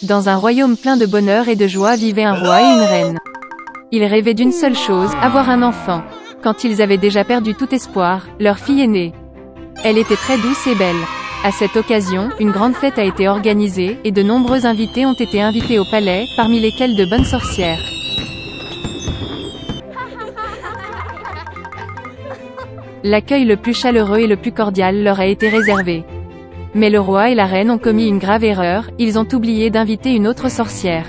Dans un royaume plein de bonheur et de joie vivaient un roi et une reine. Ils rêvaient d'une seule chose, avoir un enfant. Quand ils avaient déjà perdu tout espoir, leur fille est née. Elle était très douce et belle. À cette occasion, une grande fête a été organisée, et de nombreux invités ont été invités au palais, parmi lesquels de bonnes sorcières. L'accueil le plus chaleureux et le plus cordial leur a été réservé. Mais le roi et la reine ont commis une grave erreur, ils ont oublié d'inviter une autre sorcière.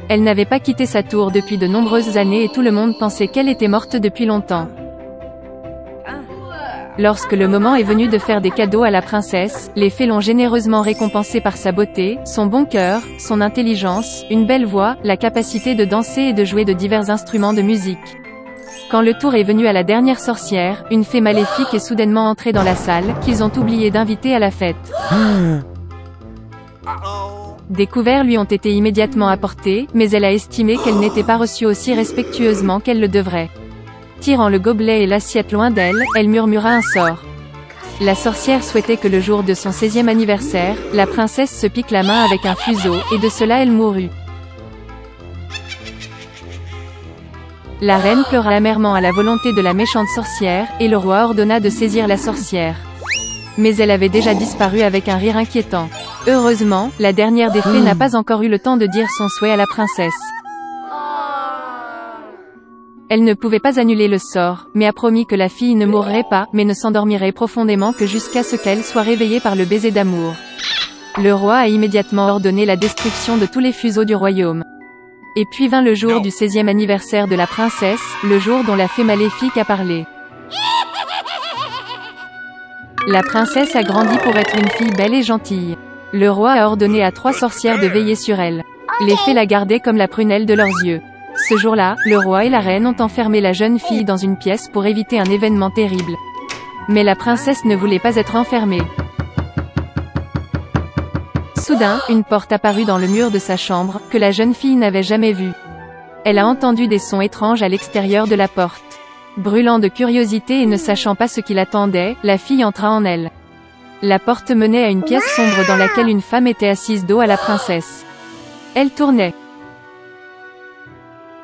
Elle n'avait pas quitté sa tour depuis de nombreuses années et tout le monde pensait qu'elle était morte depuis longtemps. Lorsque le moment est venu de faire des cadeaux à la princesse, les fées l'ont généreusement récompensée par sa beauté, son bon cœur, son intelligence, une belle voix, la capacité de danser et de jouer de divers instruments de musique. Quand le tour est venu à la dernière sorcière, une fée maléfique est soudainement entrée dans la salle, qu'ils ont oublié d'inviter à la fête. Des couverts lui ont été immédiatement apportés, mais elle a estimé qu'elle n'était pas reçue aussi respectueusement qu'elle le devrait. Tirant le gobelet et l'assiette loin d'elle, elle murmura un sort. La sorcière souhaitait que le jour de son 16e anniversaire, la princesse se pique la main avec un fuseau, et de cela elle mourut. La reine pleura amèrement à la volonté de la méchante sorcière, et le roi ordonna de saisir la sorcière. Mais elle avait déjà disparu avec un rire inquiétant. Heureusement, la dernière des fées n'a pas encore eu le temps de dire son souhait à la princesse. Elle ne pouvait pas annuler le sort, mais a promis que la fille ne mourrait pas, mais ne s'endormirait profondément que jusqu'à ce qu'elle soit réveillée par le baiser d'amour. Le roi a immédiatement ordonné la destruction de tous les fuseaux du royaume. Et puis vint le jour du 16e anniversaire de la princesse, le jour dont la fée maléfique a parlé. La princesse a grandi pour être une fille belle et gentille. Le roi a ordonné à 3 sorcières de veiller sur elle. Les fées la gardaient comme la prunelle de leurs yeux. Ce jour-là, le roi et la reine ont enfermé la jeune fille dans une pièce pour éviter un événement terrible. Mais la princesse ne voulait pas être enfermée. Soudain, une porte apparut dans le mur de sa chambre, que la jeune fille n'avait jamais vue. Elle a entendu des sons étranges à l'extérieur de la porte. Brûlant de curiosité et ne sachant pas ce qui l'attendait, la fille entra en elle. La porte menait à une pièce sombre dans laquelle une femme était assise dos à la princesse. Elle tournait.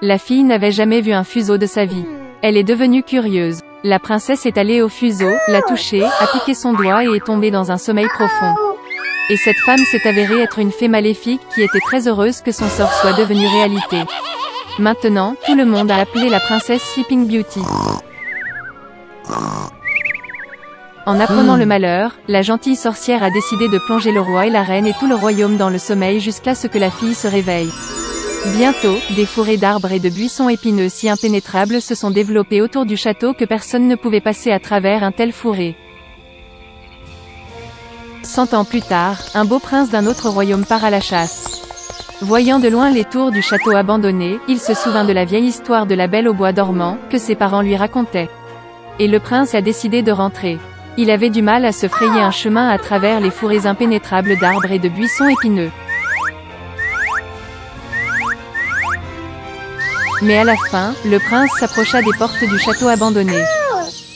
La fille n'avait jamais vu un fuseau de sa vie. Elle est devenue curieuse. La princesse est allée au fuseau, l'a touché, a piqué son doigt et est tombée dans un sommeil profond. Et cette femme s'est avérée être une fée maléfique qui était très heureuse que son sort soit devenu réalité. Maintenant, tout le monde a appelé la princesse Sleeping Beauty. En apprenant le malheur, la gentille sorcière a décidé de plonger le roi et la reine et tout le royaume dans le sommeil jusqu'à ce que la fille se réveille. Bientôt, des forêts d'arbres et de buissons épineux si impénétrables se sont développés autour du château que personne ne pouvait passer à travers un tel fourré. 100 ans plus tard, un beau prince d'un autre royaume part à la chasse. Voyant de loin les tours du château abandonné, il se souvint de la vieille histoire de la Belle au bois dormant, que ses parents lui racontaient. Et le prince a décidé de rentrer. Il avait du mal à se frayer un chemin à travers les fourrés impénétrables d'arbres et de buissons épineux. Mais à la fin, le prince s'approcha des portes du château abandonné.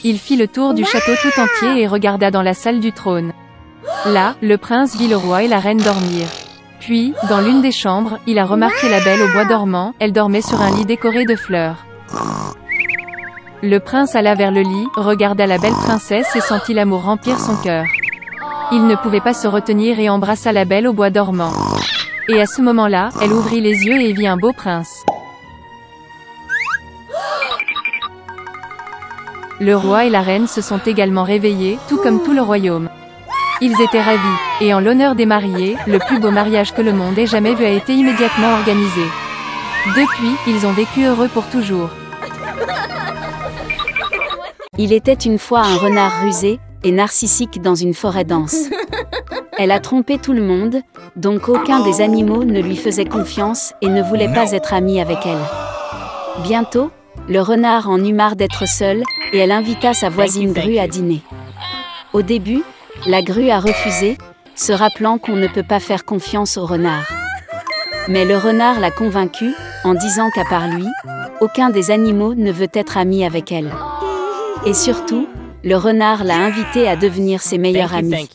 Il fit le tour du château tout entier et regarda dans la salle du trône. Là, le prince vit le roi et la reine dormir. Puis, dans l'une des chambres, il a remarqué la Belle au bois dormant, elle dormait sur un lit décoré de fleurs. Le prince alla vers le lit, regarda la belle princesse et sentit l'amour remplir son cœur. Il ne pouvait pas se retenir et embrassa la Belle au bois dormant. Et à ce moment-là, elle ouvrit les yeux et vit un beau prince. Le roi et la reine se sont également réveillés, tout comme tout le royaume. Ils étaient ravis, et en l'honneur des mariés, le plus beau mariage que le monde ait jamais vu a été immédiatement organisé. Depuis, ils ont vécu heureux pour toujours. Il était une fois un renard rusé et narcissique dans une forêt dense. Elle a trompé tout le monde, donc aucun des animaux ne lui faisait confiance et ne voulait pas être ami avec elle. Bientôt, le renard en eut marre d'être seul, et elle invita sa voisine grue à dîner. Au début, la grue a refusé, se rappelant qu'on ne peut pas faire confiance au renard. Mais le renard l'a convaincue, en disant qu'à part lui, aucun des animaux ne veut être ami avec elle. Et surtout, le renard l'a invitée à devenir ses meilleurs amis.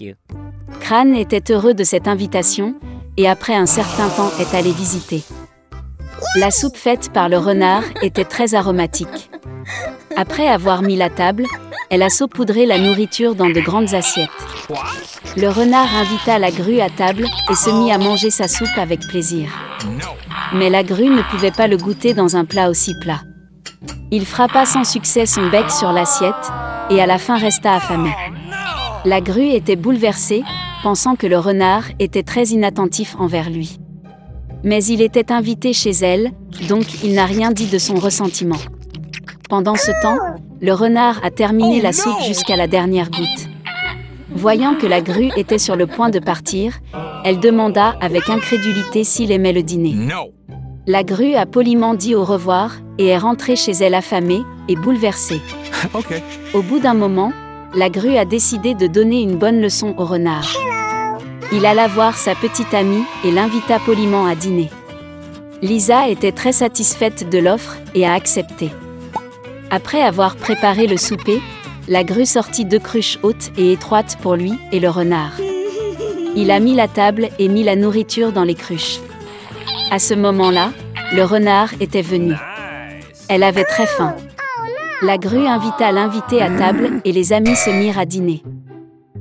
Crâne était heureux de cette invitation, et après un certain temps est allée visiter. La soupe faite par le renard était très aromatique. Après avoir mis la table, elle a saupoudré la nourriture dans de grandes assiettes. Le renard invita la grue à table et se mit à manger sa soupe avec plaisir. Mais la grue ne pouvait pas le goûter dans un plat aussi plat. Il frappa sans succès son bec sur l'assiette, et à la fin resta affamé. La grue était bouleversée, pensant que le renard était très inattentif envers lui. Mais il était invité chez elle, donc il n'a rien dit de son ressentiment. Pendant ce temps, le renard a terminé la soupe jusqu'à la dernière goutte. Voyant que la grue était sur le point de partir, elle demanda avec incrédulité s'il aimait le dîner. La grue a poliment dit au revoir et est rentrée chez elle affamée et bouleversée. Okay. Au bout d'un moment, la grue a décidé de donner une bonne leçon au renard. Il alla voir sa petite amie et l'invita poliment à dîner. Lisa était très satisfaite de l'offre et a accepté. Après avoir préparé le souper, la grue sortit 2 cruches hautes et étroites pour lui et le renard. Il a mis la table et mis la nourriture dans les cruches. À ce moment-là, le renard était venu. Elle avait très faim. La grue invita l'invité à table et les amis se mirent à dîner.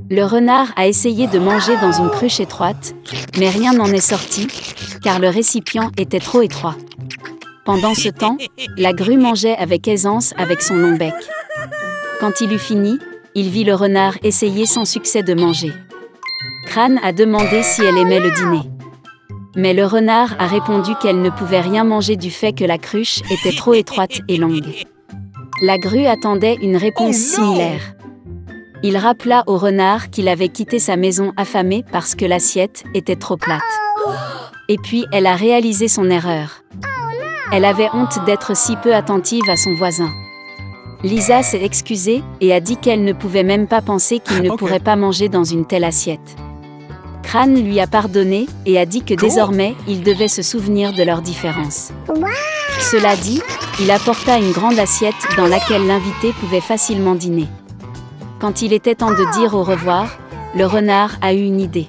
Le renard a essayé de manger dans une cruche étroite, mais rien n'en est sorti, car le récipient était trop étroit. Pendant ce temps, la grue mangeait avec aisance avec son long bec. Quand il eut fini, il vit le renard essayer sans succès de manger. Crâne a demandé si elle aimait le dîner. Mais le renard a répondu qu'elle ne pouvait rien manger du fait que la cruche était trop étroite et longue. La grue attendait une réponse similaire. Il rappela au renard qu'il avait quitté sa maison affamé parce que l'assiette était trop plate. Et puis elle a réalisé son erreur. Elle avait honte d'être si peu attentive à son voisin. Lisa s'est excusée et a dit qu'elle ne pouvait même pas penser qu'il ne pourrait pas manger dans une telle assiette. Crâne lui a pardonné et a dit que désormais, il devait se souvenir de leurs différences. Cela dit, il apporta une grande assiette dans laquelle l'invité pouvait facilement dîner. Quand il était temps de dire au revoir, le renard a eu une idée.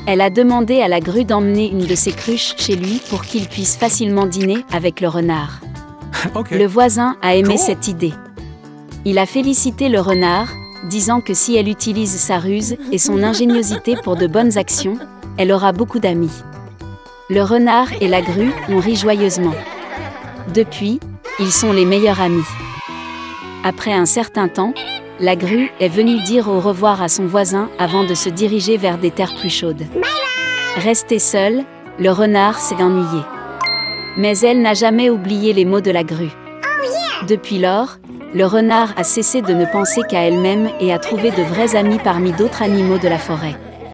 Elle a demandé à la grue d'emmener une de ses cruches chez lui pour qu'il puisse facilement dîner avec le renard. Le voisin a aimé cette idée. Il a félicité le renard, disant que si elle utilise sa ruse et son ingéniosité pour de bonnes actions, elle aura beaucoup d'amis. Le renard et la grue ont ri joyeusement. Depuis, ils sont les meilleurs amis. Après un certain temps, la grue est venue dire au revoir à son voisin avant de se diriger vers des terres plus chaudes. Resté seul, le renard s'est ennuyé. Mais elle n'a jamais oublié les mots de la grue. Depuis lors, le renard a cessé de ne penser qu'à elle-même et a trouvé de vrais amis parmi d'autres animaux de la forêt.